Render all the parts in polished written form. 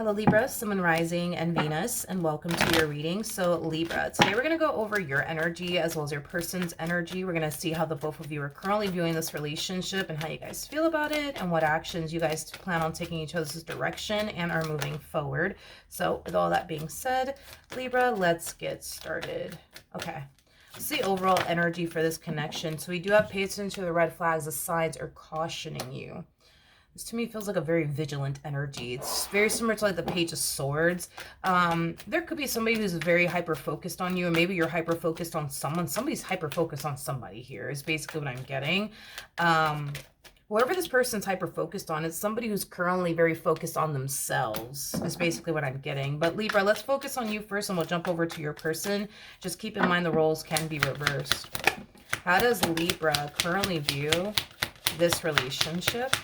Hello Libra, Sun, Rising, and Venus, and welcome to your reading. So Libra, today we're going to go over your energy as well as your person's energy. We're going to see how the both of you are currently viewing this relationship and how you guys feel about it and what actions you guys plan on taking each other's direction and are moving forward. So with all that being said, Libra, let's get started. Okay. What's the overall energy for this connection? So we do have pay attention to the red flags. The signs are cautioning you. This to me feels like a very vigilant energy. It's very similar to like the Page of Swords. There could be somebody who's very hyper-focused on you, and maybe you're hyper-focused on someone. Somebody's hyper-focused on somebody here is basically what I'm getting. Whoever this person's hyper-focused on is somebody who's currently very focused on themselves is basically what I'm getting. But Libra, let's focus on you first and we'll jump over to your person. Just keep in mind the roles can be reversed. How does Libra currently view this relationship?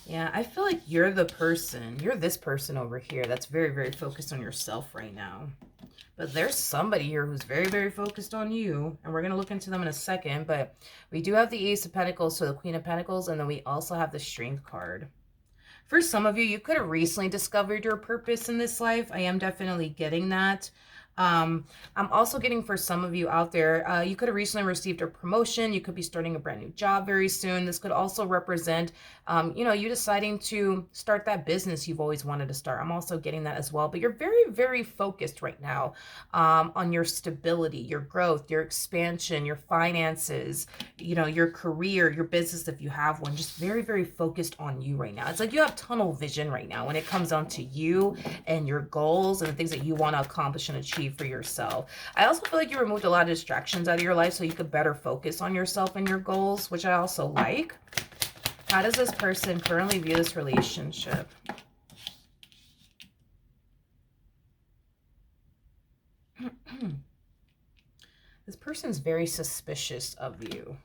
Yeah, I feel like you're the person, you're this person over here that's very, very focused on yourself right now. But there's somebody here who's very, very focused on you. And we're going to look into them in a second. But we do have the Ace of Pentacles, so the Queen of Pentacles. And then we also have the Strength card. For some of you, you could have recently discovered your purpose in this life. I am definitely getting that. I'm also getting for some of you out there, you could have recently received a promotion. You could be starting a brand new job very soon. This could also represent, you know, you deciding to start that business you've always wanted to start. I'm also getting that as well. But you're very, very focused right now on your stability, your growth, your expansion, your finances, you know, your career, your business if you have one. Just very, very focused on you right now. It's like you have tunnel vision right now when it comes down to you and your goals and the things that you want to accomplish and achieve for yourself. I also feel like you removed a lot of distractions out of your life so you could better focus on yourself and your goals, which I also like. How does this person currently view this relationship? This person's very suspicious of you.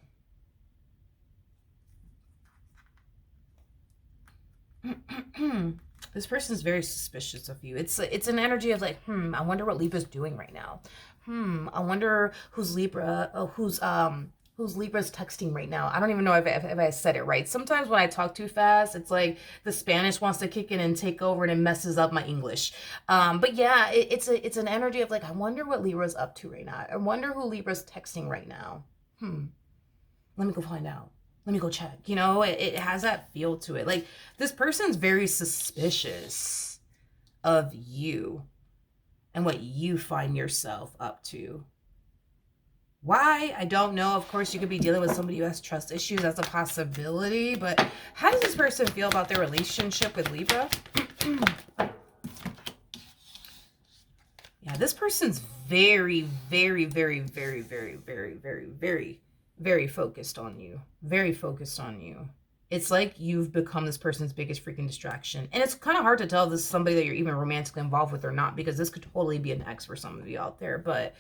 This person's very suspicious of you. It's an energy of like, I wonder what Libra's doing right now. I wonder who's Libra, who's Libra's texting right now. I don't even know if I said it right. Sometimes when I talk too fast, it's like the Spanish wants to kick in and take over and it messes up my English. But yeah, it's an energy of like, I wonder what Libra's up to right now. I wonder who Libra's texting right now. Let me go find out. Let me go check. You know, it has that feel to it. Like, this person's very suspicious of you and what you find yourself up to. Why? I don't know. Of course, you could be dealing with somebody who has trust issues. That's a possibility. But how does this person feel about their relationship with Libra? Yeah, this person's very, very, very, very, very, very, very, very, very focused on you. Very focused on you. It's like you've become this person's biggest freaking distraction. And it's kind of hard to tell if this is somebody that you're even romantically involved with or not, because this could totally be an ex for some of you out there. But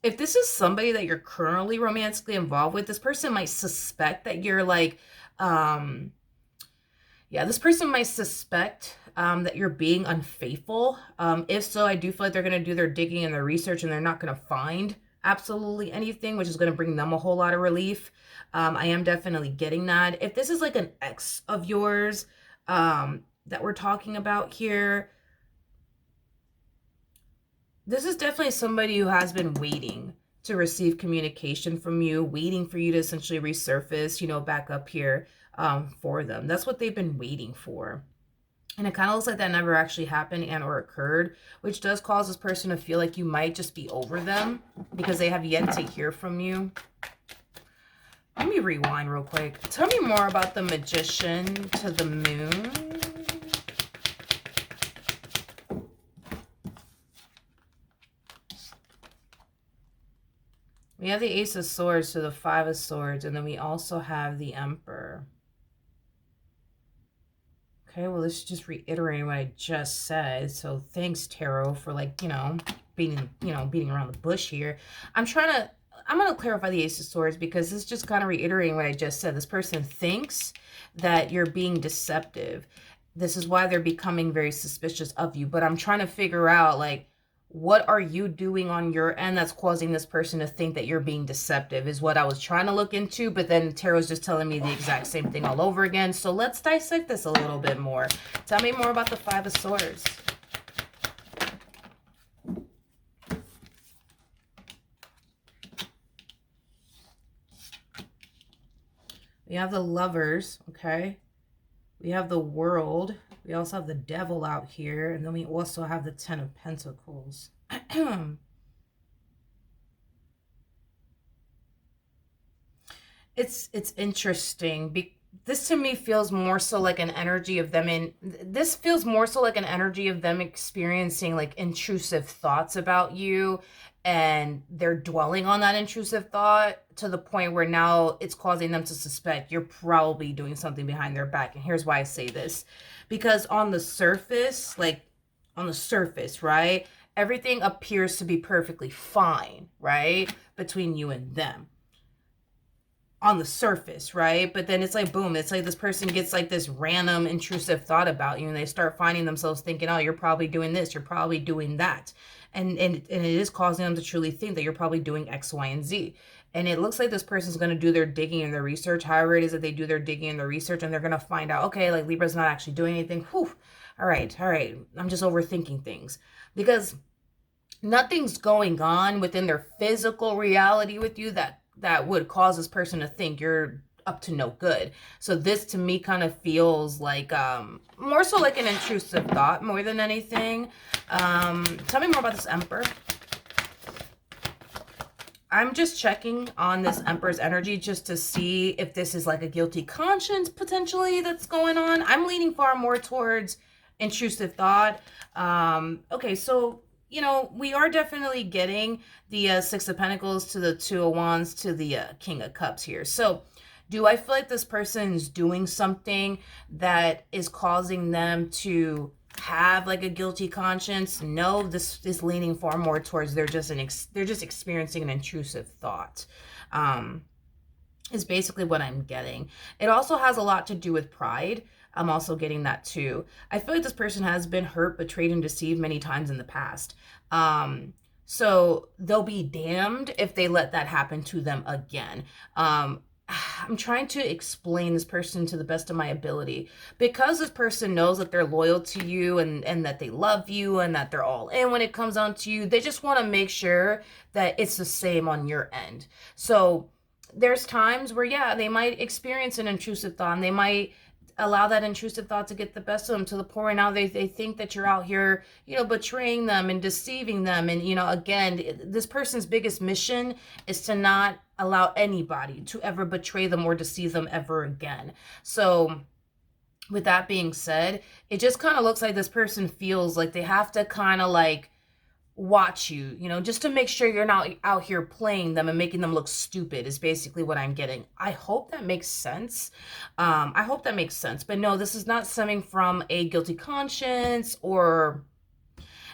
if this is somebody that you're currently romantically involved with, this person might suspect that you're like, yeah, this person might suspect that you're being unfaithful. If so, I do feel like they're going to do their digging and their research and they're not going to find absolutely anything, which is going to bring them a whole lot of relief. I am definitely getting that. If this is like an ex of yours that we're talking about here, this is definitely somebody who has been waiting to receive communication from you, waiting for you to essentially resurface, you know, back up here for them. That's what they've been waiting for. And it kind of looks like that never actually happened and or occurred, which does cause this person to feel like you might just be over them because they have yet to hear from you. Let me rewind real quick. Tell me more about the Magician to the Moon. We have the Ace of Swords to the Five of Swords, and then we also have the Emperor. Okay, well, this is just reiterating what I just said. So thanks, Tarot, for like, beating around the bush here. I'm going to clarify the Ace of Swords because this is just kind of reiterating what I just said. This person thinks that you're being deceptive. This is why they're becoming very suspicious of you. But I'm trying to figure out, like, What are you doing on your end that's causing this person to think that you're being deceptive is what I was trying to look into, but then Tarot's just telling me the exact same thing all over again. So let's dissect this a little bit more. Tell me more about the Five of Swords. We have the Lovers, okay? We have the World. We also have the Devil out here. And then we also have the Ten of Pentacles. It's interesting. This to me feels more so like an energy of them this feels more so like an energy of them experiencing like intrusive thoughts about you, and they're dwelling on that intrusive thought to the point where now it's causing them to suspect you're probably doing something behind their back. And here's why I say this. Because on the surface, right, everything appears to be perfectly fine, right, between you and them. On the surface, right? But then it's like, boom, it's like this person gets like this random intrusive thought about you, and they start finding themselves thinking, oh, you're probably doing this, you're probably doing that. And it is causing them to truly think that you're probably doing X, Y, and Z. And it looks like this person's going to do their digging and their research, however it is that they do their digging and their research, and they're going to find out, okay, like Libra's not actually doing anything. Whew. All right. I'm just overthinking things. Because nothing's going on within their physical reality with you that would cause this person to think you're up to no good. So this to me kind of feels like more so like an intrusive thought more than anything. Tell me more about this Emperor. I'm just checking on this Emperor's energy just to see if this is like a guilty conscience potentially that's going on. I'm leaning far more towards intrusive thought. Okay, so you know, we are definitely getting the Six of Pentacles to the Two of Wands to the King of Cups here. So do I feel like this person is doing something that is causing them to have like a guilty conscience? No, this is leaning far more towards they're just experiencing an intrusive thought. Is basically what I'm getting. It also has a lot to do with pride. I'm also getting that too. I feel like this person has been hurt, betrayed, and deceived many times in the past. So they'll be damned if they let that happen to them again. I'm trying to explain this person to the best of my ability, because this person knows that they're loyal to you and that they love you and that they're all in when it comes on to you. They just want to make sure that it's the same on your end. So there's times where, yeah, they might experience an intrusive thought, and they might allow that intrusive thought to get the best of them to the point where now they think that you're out here, you know, betraying them and deceiving them. And, you know, again, this person's biggest mission is to not allow anybody to ever betray them or deceive them ever again. So with that being said, it just kind of looks like this person feels like they have to kind of like watch you, you know, just to make sure you're not out here playing them and making them look stupid is basically what I'm getting. I hope that makes sense. I hope that makes sense. But no, this is not stemming from a guilty conscience or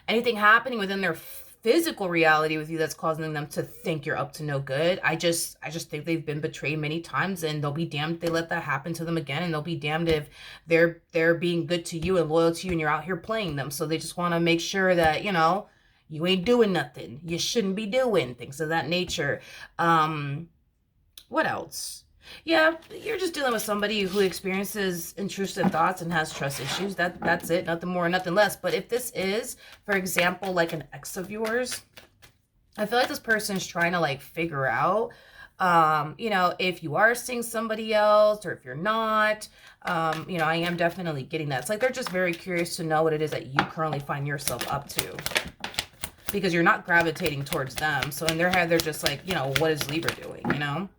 anything happening within their physical reality with you that's causing them to think you're up to no good. I just think they've been betrayed many times, and they'll be damned if they let that happen to them again, and they'll be damned if they're being good to you and loyal to you and you're out here playing them. So they just want to make sure that, you know, you ain't doing nothing you shouldn't be doing, things of that nature. What else? Yeah, you're just dealing with somebody who experiences intrusive thoughts and has trust issues. That's it, nothing more, nothing less. But if this is, for example, like an ex of yours, I feel like this person is trying to like figure out, you know, if you are seeing somebody else or if you're not. You know, I am definitely getting that. It's like they're just very curious to know what it is that you currently find yourself up to, because you're not gravitating towards them. So in their head, they're just like, you know, what is Libra doing, you know?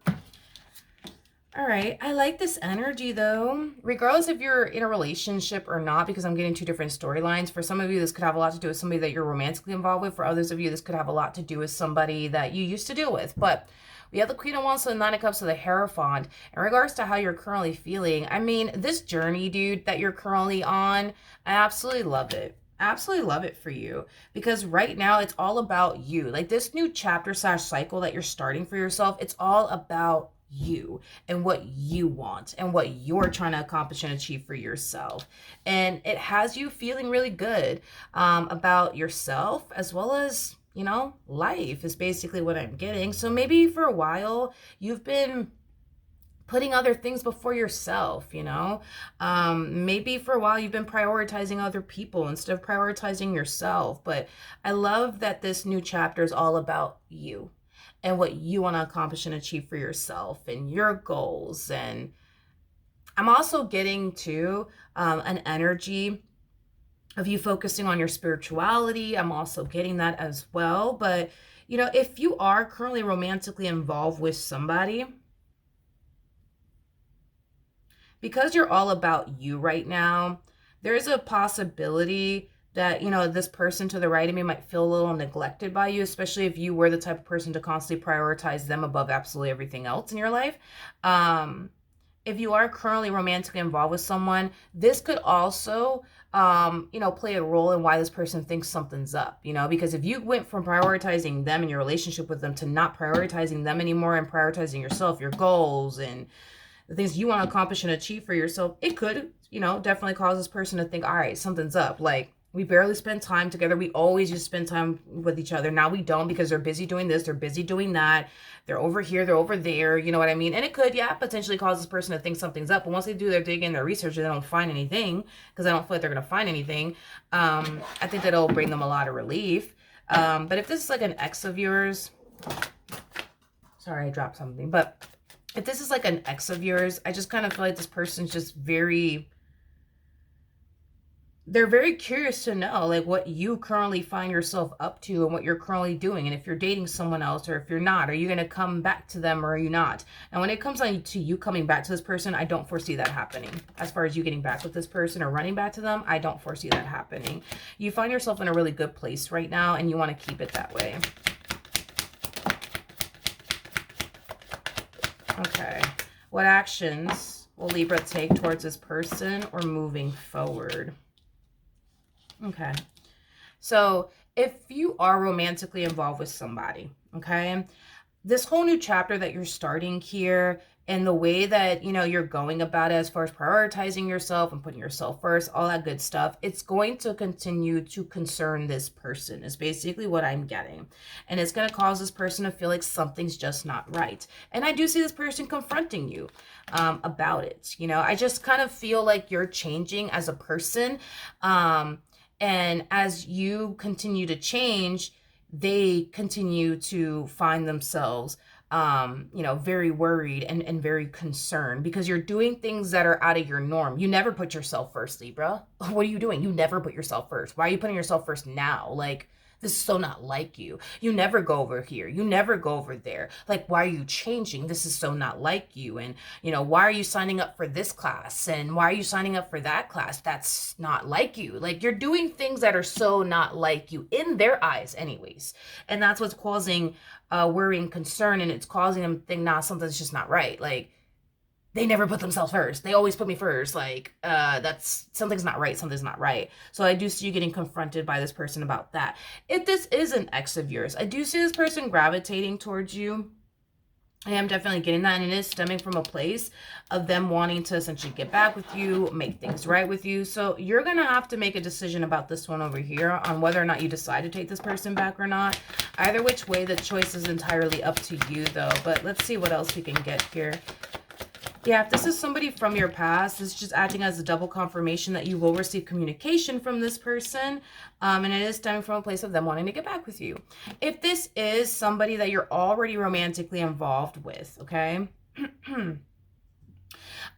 All right. I like this energy, though, regardless if you're in a relationship or not, because I'm getting two different storylines. For some of you, this could have a lot to do with somebody that you're romantically involved with. For others of you, this could have a lot to do with somebody that you used to deal with. But we have the Queen of Wands, so the Nine of Cups, so the Hierophant. In regards to how you're currently feeling, I mean, this journey, dude, that you're currently on, I absolutely love it. Absolutely love it for you, because right now it's all about you. Like this new chapter / cycle that you're starting for yourself, it's all about you and what you want and what you're trying to accomplish and achieve for yourself. And it has you feeling really good about yourself, as well as, you know, life is basically what I'm getting. So maybe for a while you've been putting other things before yourself, you know. Maybe for a while you've been prioritizing other people instead of prioritizing yourself. But I love that this new chapter is all about you and what you want to accomplish and achieve for yourself and your goals. And I'm also getting to an energy of you focusing on your spirituality. I'm also getting that as well. But, you know, if you are currently romantically involved with somebody, because you're all about you right now, there's a possibility that, you know, this person to the right of me might feel a little neglected by you, especially if you were the type of person to constantly prioritize them above absolutely everything else in your life. If you are currently romantically involved with someone, this could also, you know, play a role in why this person thinks something's up, you know, because if you went from prioritizing them and your relationship with them to not prioritizing them anymore and prioritizing yourself, your goals, and the things you want to accomplish and achieve for yourself, it could, you know, definitely cause this person to think, all right, something's up. Like, we barely spend time together. We always just spend time with each other. Now we don't because they're busy doing this, they're busy doing that. They're over here, they're over there. You know what I mean? And it could, yeah, potentially cause this person to think something's up. But once they do their digging, their research, and they don't find anything, because I don't feel like they're going to find anything, I think that'll bring them a lot of relief. But if this is like an ex of yours, sorry, I dropped something, but if this is like an ex of yours, I just kind of feel like this person's just they're very curious to know like what you currently find yourself up to and what you're currently doing. And if you're dating someone else, or if you're not, are you going to come back to them or are you not? And when it comes on to you coming back to this person, I don't foresee that happening. As far as you getting back with this person or running back to them, I don't foresee that happening. You find yourself in a really good place right now and you want to keep it that way. Okay. What actions will Libra take towards this person or moving forward? Okay. So if you are romantically involved with somebody, okay, this whole new chapter that you're starting here and the way that, you know, you're going about it as far as prioritizing yourself and putting yourself first, all that good stuff, it's going to continue to concern this person is basically what I'm getting. And it's going to cause this person to feel like something's just not right. And I do see this person confronting you about it. You know, I just kind of feel like you're changing as a person. And as you continue to change, they continue to find themselves you know, very worried and very concerned because you're doing things that are out of your norm. You never put yourself first, Libra. What are you doing? You never put yourself first. Why are you putting yourself first now? Like, this is so not like you. You never go over here. You never go over there. Like, why are you changing? This is so not like you. And, you know, why are you signing up for this class? And why are you signing up for that class? That's not like you. Like, you're doing things that are so not like you in their eyes anyways. And that's what's causing worry and concern. And it's causing them to think, nah, something's just not right. Like, they never put themselves first. They always put me first. Like, that's, something's not right. Something's not right. So I do see you getting confronted by this person about that. If this is an ex of yours, I do see this person gravitating towards you. I am definitely getting that. And it is stemming from a place of them wanting to essentially get back with you, make things right with you. So you're going to have to make a decision about this one over here on whether or not you decide to take this person back or not. Either which way, the choice is entirely up to you though. But let's see what else we can get here. Yeah, if this is somebody from your past, this is just acting as a double confirmation that you will receive communication from this person. And it is stemming from a place of them wanting to get back with you. If this is somebody that you're already romantically involved with, okay?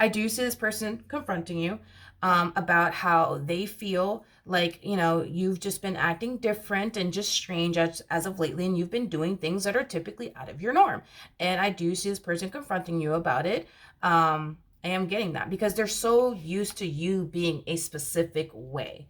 I do see this person confronting you about how they feel like, you know, you've just been acting different and just strange as of lately, and you've been doing things that are typically out of your norm. And I do see this person confronting you about it. I am getting that because they're so used to you being a specific way.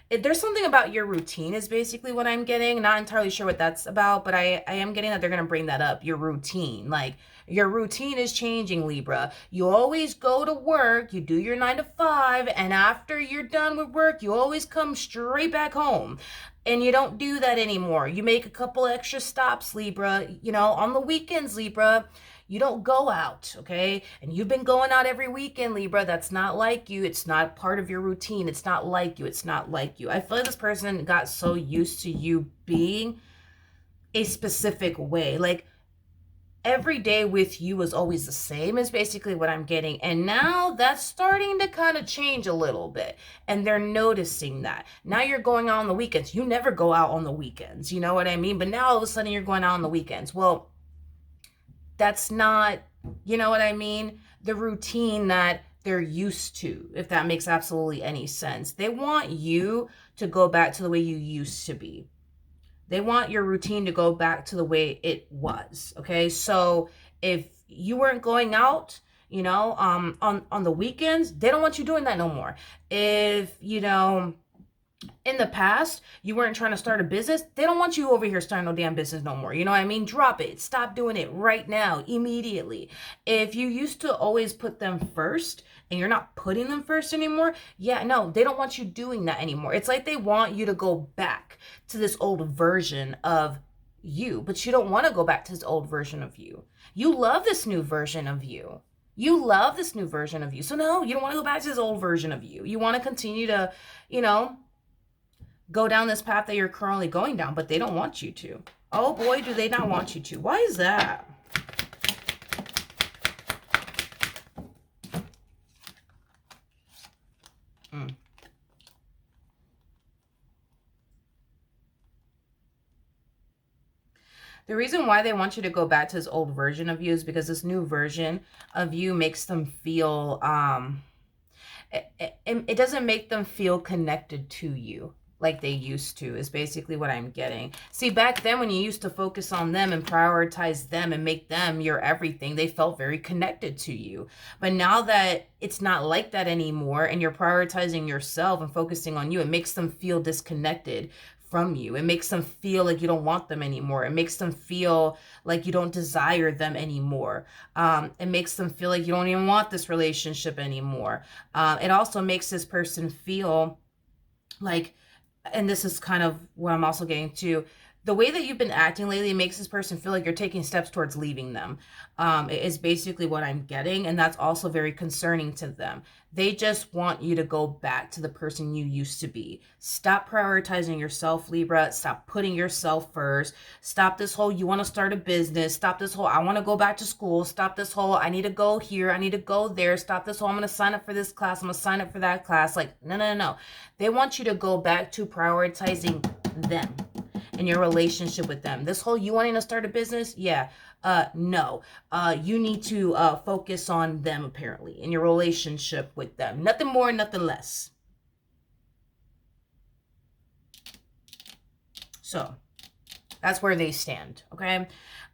There's something about your routine is basically what I'm getting. Not entirely sure what that's about, but I am getting that they're going to bring that up. Your routine, like your routine is changing, Libra. You always go to work, you do your 9 to 5, and after you're done with work, you always come straight back home. And you don't do that anymore. You make a couple extra stops, Libra. You know, on the weekends, Libra, You don't go out, okay? And you've been going out every weekend, Libra. That's not like you. It's not part of your routine. It's not like you. It's not like you. I feel like this person got so used to you being a specific way. Like, every day with you was always the same is basically what I'm getting. And now that's starting to kind of change a little bit. And they're noticing that. Now you're going out on the weekends. You never go out on the weekends. You know what I mean? But now all of a sudden you're going out on the weekends. Well, that's not, you know what I mean? The routine that they're used to, if that makes absolutely any sense. They want you to go back to the way you used to be. They want your routine to go back to the way it was, okay? So if you weren't going out, you know, on the weekends, they don't want you doing that no more. If, you know, in the past, you weren't trying to start a business, they don't want you over here starting no damn business no more. You know what I mean? Drop it. Stop doing it right now, immediately. If you used to always put them first and you're not putting them first anymore, yeah, no, they don't want you doing that anymore. It's like they want you to go back to this old version of you, but you don't want to go back to this old version of you. You love this new version of you. You love this new version of you. So no, you don't want to go back to this old version of you. You want to continue to, you know, go down this path that you're currently going down, but they don't want you to. Oh boy, do they not want you to. Why is that? The reason why they want you to go back to this old version of you is because this new version of you makes them feel, it doesn't make them feel connected to you like they used to, is basically what I'm getting. See, back then when you used to focus on them and prioritize them and make them your everything, they felt very connected to you. But now that it's not like that anymore and you're prioritizing yourself and focusing on you, it makes them feel disconnected from you. It makes them feel like you don't want them anymore. It makes them feel like you don't desire them anymore. It makes them feel like you don't even want this relationship anymore. It also makes this person feel like, and this is kind of what I'm also getting to, the way that you've been acting lately makes this person feel like you're taking steps towards leaving them. It is basically what I'm getting, and that's also very concerning to them. They just want you to go back to the person you used to be. Stop prioritizing yourself, Libra. Stop putting yourself first. Stop this whole, you want to start a business. Stop this whole, I want to go back to school. Stop this whole, I need to go here. I need to go there. Stop this whole, I'm going to sign up for this class. I'm going to sign up for that class. Like, no. They want you to go back to prioritizing them and your relationship with them. This whole, you wanting to start a business? Yeah. No. You need to focus on them, apparently, in your relationship with them. Nothing more, nothing less. So that's where they stand, okay?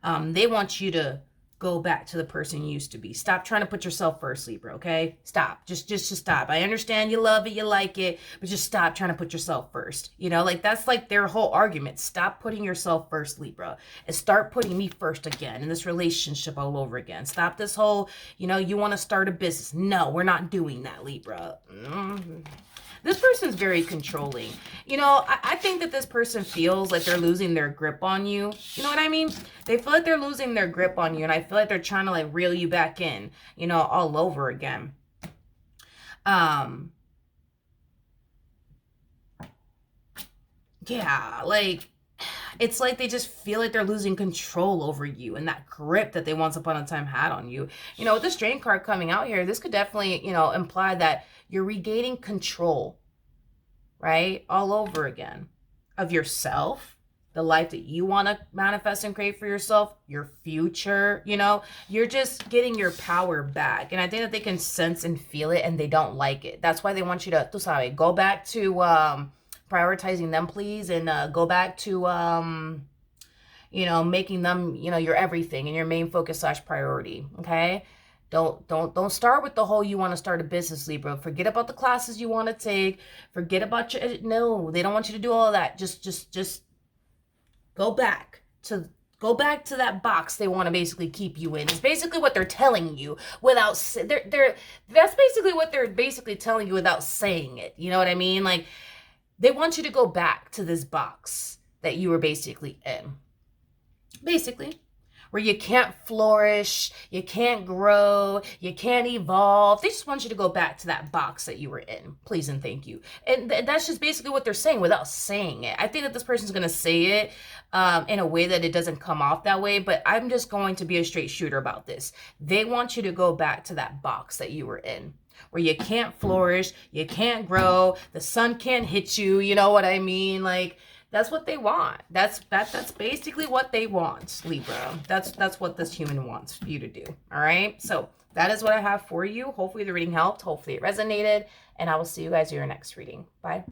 They want you to go back to the person you used to be. Stop trying to put yourself first, Libra, okay? Stop. Just stop. I understand you love it, you like it, but just stop trying to put yourself first. You know, like that's like their whole argument. Stop putting yourself first, Libra, and start putting me first again in this relationship all over again. Stop this whole, you know, you want to start a business. No, we're not doing that, Libra. This person's very controlling. You know, I think that this person feels like they're losing their grip on you. You know what I mean? They feel like they're losing their grip on you, and I feel like they're trying to like reel you back in, you know, all over again. Yeah, like, it's like they just feel like they're losing control over you and that grip that they once upon a time had on you. You know, with the Strength card coming out here, this could definitely, you know, imply that you're regaining control, right? All over again of yourself, the life that you want to manifest and create for yourself, your future, you know, you're just getting your power back. And I think that they can sense and feel it and they don't like it. That's why they want you to, tú sabes, go back to prioritizing them, please, and go back to you know, making them, you know, your everything and your main focus / priority. Okay, don't start with the whole you want to start a business, Libra. Forget about the classes you want to take. Forget about your, no, they don't want you to do all of that. Just go back to that box they want to basically keep you in. It's basically what they're telling you without that's basically what they're basically telling you without saying it. You know what I mean? Like, they want you to go back to this box that you were basically in. Basically, where you can't flourish, you can't grow, you can't evolve. They just want you to go back to that box that you were in. Please and thank you. And that's just basically what they're saying without saying it. I think that this person's going to say it in a way that it doesn't come off that way, but I'm just going to be a straight shooter about this. They want you to go back to that box that you were in, where you can't flourish, you can't grow, the sun can't hit you, you know what I mean? Like, that's what they want. That's basically what they want, Libra. That's what this human wants you to do. All right? So that is what I have for you. Hopefully the reading helped. Hopefully it resonated. And I will see you guys in your next reading. Bye.